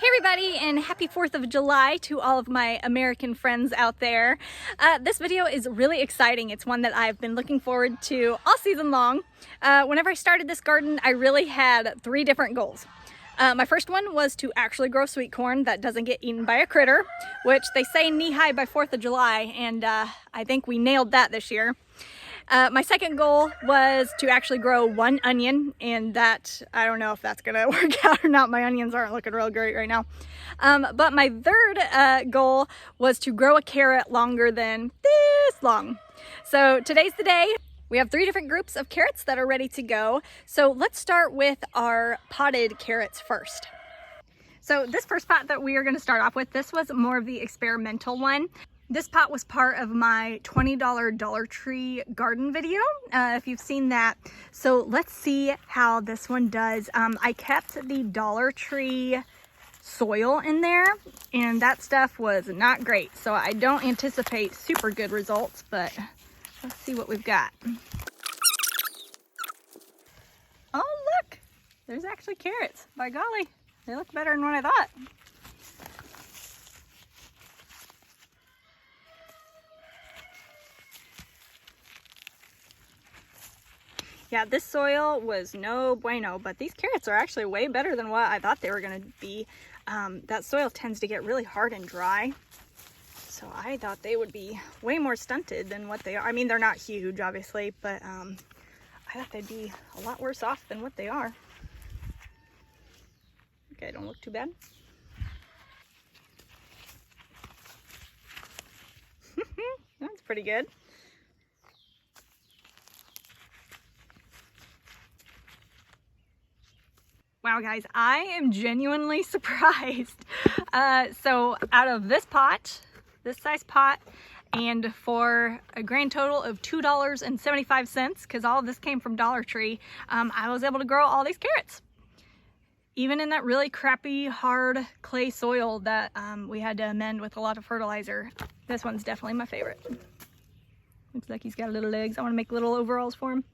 Hey everybody, and happy 4th of July to all of my American friends out there. This video is really exciting. It's one that I've been looking forward to all season long. Whenever I started this garden, I really had 3 different goals. My first one was to actually grow sweet corn that doesn't get eaten by a critter, which they say knee-high by 4th of July, and I think we nailed that this year. My second goal was to actually grow 1 onion, and that, I don't know if that's gonna work out or not. My onions aren't looking real great right now. But my third goal was to grow a carrot longer than this long. So today's the day. We have 3 different groups of carrots that are ready to go. So let's start with our potted carrots first. So this first pot that we are gonna start off with, this was more of the experimental one. This pot was part of my $20 Dollar Tree garden video, if you've seen that. So let's see how this one does. I kept the Dollar Tree soil in there, and that stuff was not great. So I don't anticipate super good results, but let's see what we've got. Oh, look, there's actually carrots. By golly, they look better than what I thought. Yeah, this soil was no bueno, but these carrots are actually way better than what I thought they were going to be. That soil tends to get really hard and dry, so I thought they would be way more stunted than what they are. I mean, they're not huge, obviously, but I thought they'd be a lot worse off than what they are. Okay, don't look too bad. That's pretty good. Wow, guys, I am genuinely surprised. So out of this pot, this size pot, and for a grand total of $2.75, because all of this came from Dollar Tree, I was able to grow all these carrots. Even in that really crappy, hard clay soil that we had to amend with a lot of fertilizer. This one's definitely my favorite. Looks like he's got little legs. I want to make little overalls for him.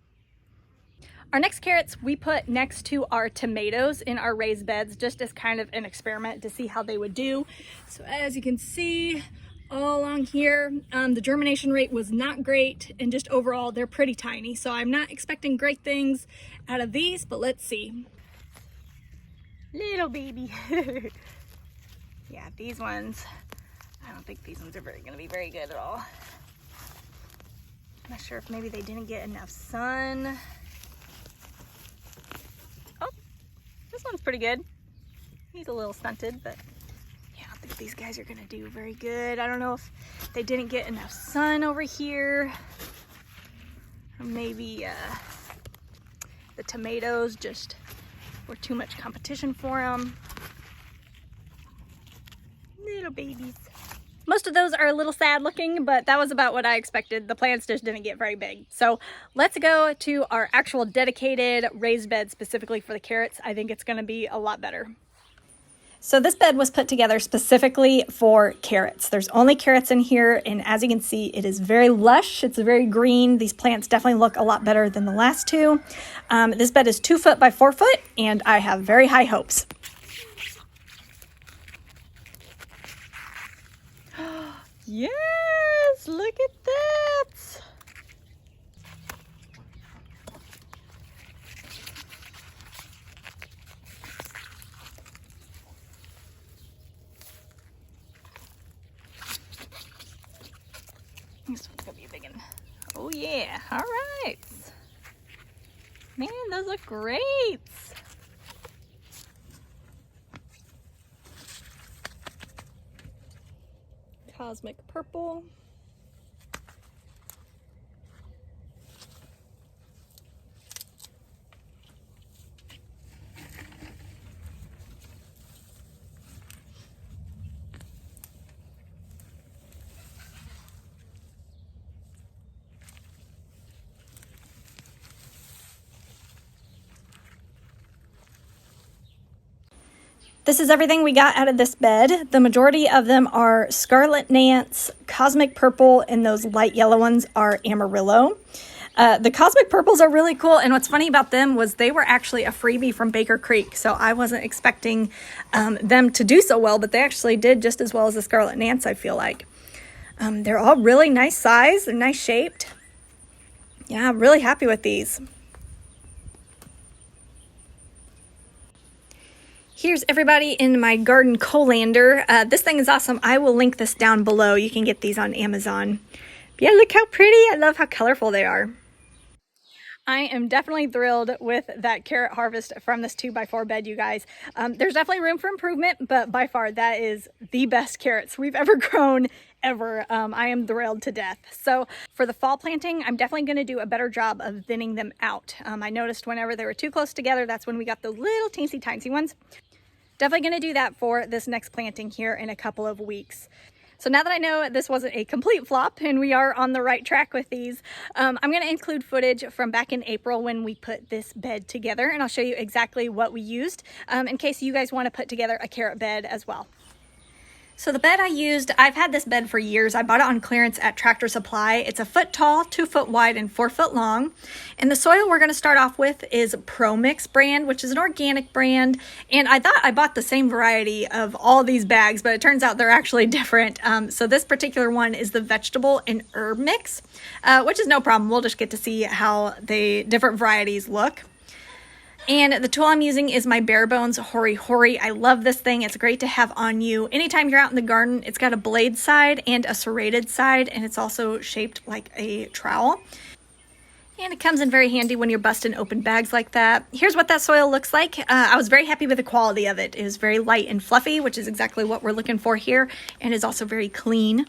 Our next carrots we put next to our tomatoes in our raised beds, just as kind of an experiment to see how they would do. So as you can see all along here, the germination rate was not great, and just overall they're pretty tiny. So I'm not expecting great things out of these, but let's see. Little baby. Yeah, these ones, I don't think these ones are gonna be very good at all. I'm not sure if maybe they didn't get enough sun. This one's pretty good. He's a little stunted, but yeah, I don't think these guys are gonna do very good. I don't know if they didn't get enough sun over here, or maybe the tomatoes just were too much competition for them. Little babies. Most of those are a little sad looking, but that was about what I expected. The plants just didn't get very big. So let's go to our actual dedicated raised bed specifically for the carrots. I think it's going to be a lot better. So this bed was put together specifically for carrots. There's only carrots in here, and as you can see, it is very lush. It's very green. These plants definitely look a lot better than the last 2. This bed is 2 foot by 4 foot, and I have very high hopes. Yes, look at that. This one's gonna be a big one. Oh yeah, all right. Man, those look great. Cosmic purple. This is everything we got out of this bed. The majority of them are Scarlet Nance, Cosmic Purple, and those light yellow ones are Amarillo. The Cosmic Purples are really cool, and what's funny about them was they were actually a freebie from Baker Creek, so I wasn't expecting them to do so well, but they actually did just as well as the Scarlet Nance, I feel like. They're all really nice size and nice shaped. Yeah, I'm really happy with these. Here's everybody in my garden colander. This thing is awesome. I will link this down below. You can get these on Amazon. But yeah, look how pretty. I love how colorful they are. I am definitely thrilled with that carrot harvest from this 2x4 bed, you guys. There's definitely room for improvement, but by far that is the best carrots we've ever grown ever. I am thrilled to death. So for the fall planting, I'm definitely going to do a better job of thinning them out. I noticed whenever they were too close together, that's when we got the little teensy tiny ones. Definitely going to do that for this next planting here in a couple of weeks. So now that I know this wasn't a complete flop and we are on the right track with these, I'm going to include footage from back in April when we put this bed together, and I'll show you exactly what we used in case you guys want to put together a carrot bed as well. So the bed I used, I've had this bed for years. I bought it on clearance at Tractor Supply. It's a foot tall, 2 foot wide, and 4 foot long. And the soil we're going to start off with is ProMix brand, which is an organic brand. And I thought I bought the same variety of all these bags, but it turns out they're actually different. So this particular one is the vegetable and herb mix, which is no problem. We'll just get to see how the different varieties look. And the tool I'm using is my Bare Bones Hori Hori. I love this thing. It's great to have on you anytime you're out in the garden. It's got a blade side and a serrated side, and it's also shaped like a trowel. And it comes in very handy when you're busting open bags like that. Here's what that soil looks like. I was very happy with the quality of it. It is very light and fluffy, which is exactly what we're looking for here, and is also very clean.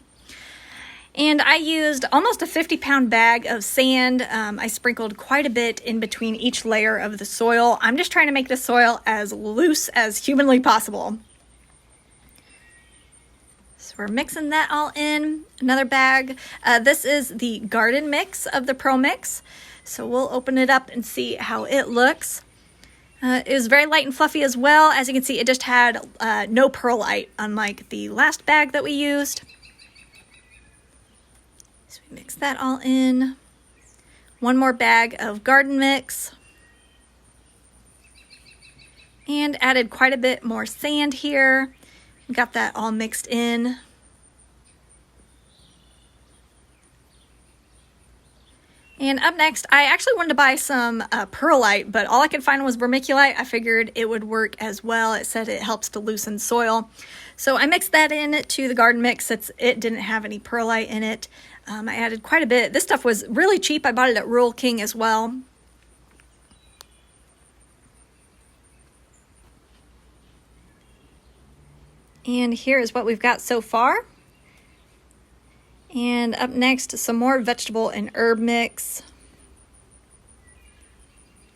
And I used almost a 50-pound bag of sand. I sprinkled quite a bit in between each layer of the soil. I'm just trying to make the soil as loose as humanly possible. So we're mixing that all in. Another bag. This is the garden mix of the ProMix. So we'll open it up and see how it looks. It was very light and fluffy as well. As you can see, it just had no perlite, unlike the last bag that we used. So we mix that all in. One more bag of garden mix. And added quite a bit more sand here. Got that all mixed in. And up next, I actually wanted to buy some perlite, but all I could find was vermiculite. I figured it would work as well. It said it helps to loosen soil. So I mixed that in to the garden mix since it didn't have any perlite in it. I added quite a bit. This stuff was really cheap. I bought it at Rural King as well. And here is what we've got so far. And up next, some more vegetable and herb mix.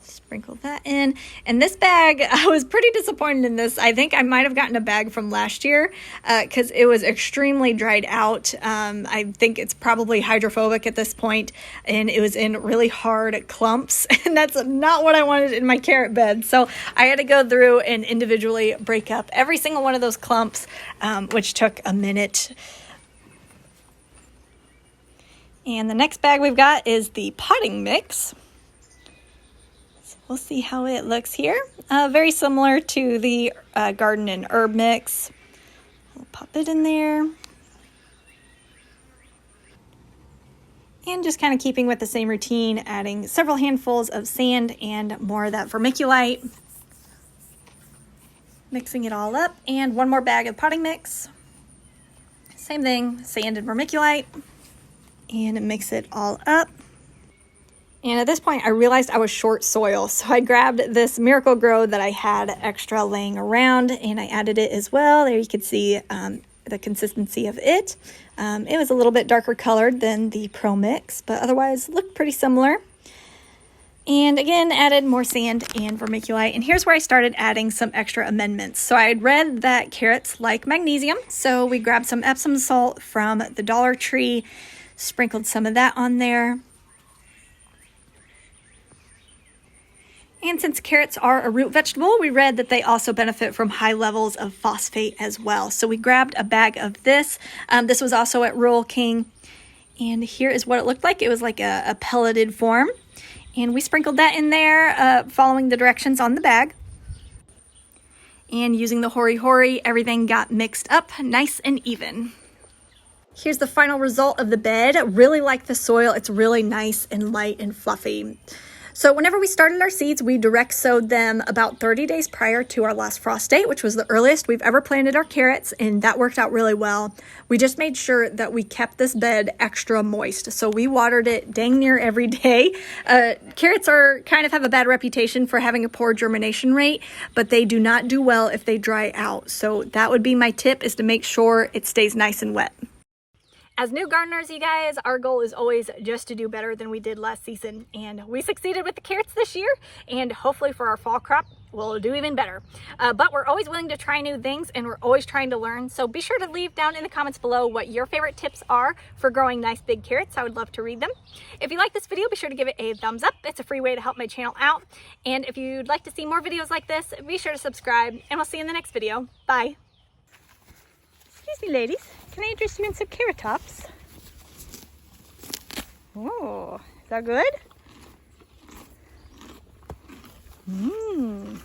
Sprinkle that in. And this bag, I was pretty disappointed in this. I think I might have gotten a bag from last year because it was extremely dried out. I think it's probably hydrophobic at this point, and it was in really hard clumps. And that's not what I wanted in my carrot bed. So I had to go through and individually break up every single one of those clumps, which took a minute. And the next bag we've got is the potting mix. So we'll see how it looks here. Very similar to the garden and herb mix. We'll pop it in there. And just kind of keeping with the same routine, adding several handfuls of sand and more of that vermiculite. Mixing it all up. And one more bag of potting mix. Same thing, sand and vermiculite. And mix it all up. And at this point, I realized I was short soil. So I grabbed this Miracle-Gro that I had extra laying around, and I added it as well. There you can see the consistency of it. It was a little bit darker colored than the ProMix, but otherwise looked pretty similar. And again, added more sand and vermiculite. And here's where I started adding some extra amendments. So I had read that carrots like magnesium. So we grabbed some Epsom salt from the Dollar Tree, sprinkled some of that on there. And since carrots are a root vegetable, we read that they also benefit from high levels of phosphate as well. So we grabbed a bag of this. This was also at Rural King. And here is what it looked like. It was like a pelleted form. And we sprinkled that in there, following the directions on the bag. And using the Hori Hori, everything got mixed up nice and even. Here's the final result of the bed. Really like the soil. It's really nice and light and fluffy. So whenever we started our seeds, we direct sowed them about 30 days prior to our last frost date, which was the earliest we've ever planted our carrots, and that worked out really well. We just made sure that we kept this bed extra moist. So we watered it dang near every day. Carrots kind of have a bad reputation for having a poor germination rate, but they do not do well if they dry out. So that would be my tip, is to make sure it stays nice and wet. As new gardeners, you guys, our goal is always just to do better than we did last season, and we succeeded with the carrots this year, and hopefully for our fall crop we'll do even better. But we're always willing to try new things, and we're always trying to learn, so be sure to leave down in the comments below what your favorite tips are for growing nice big carrots. I would love to read them. If you like this video, be sure to give it a thumbs up. It's a free way to help my channel out, and if you'd like to see more videos like this, be sure to subscribe, and we'll see you in the next video. Bye. Excuse me, ladies. Can I interest you in some carrot tops? Oh, is that good? Mmm.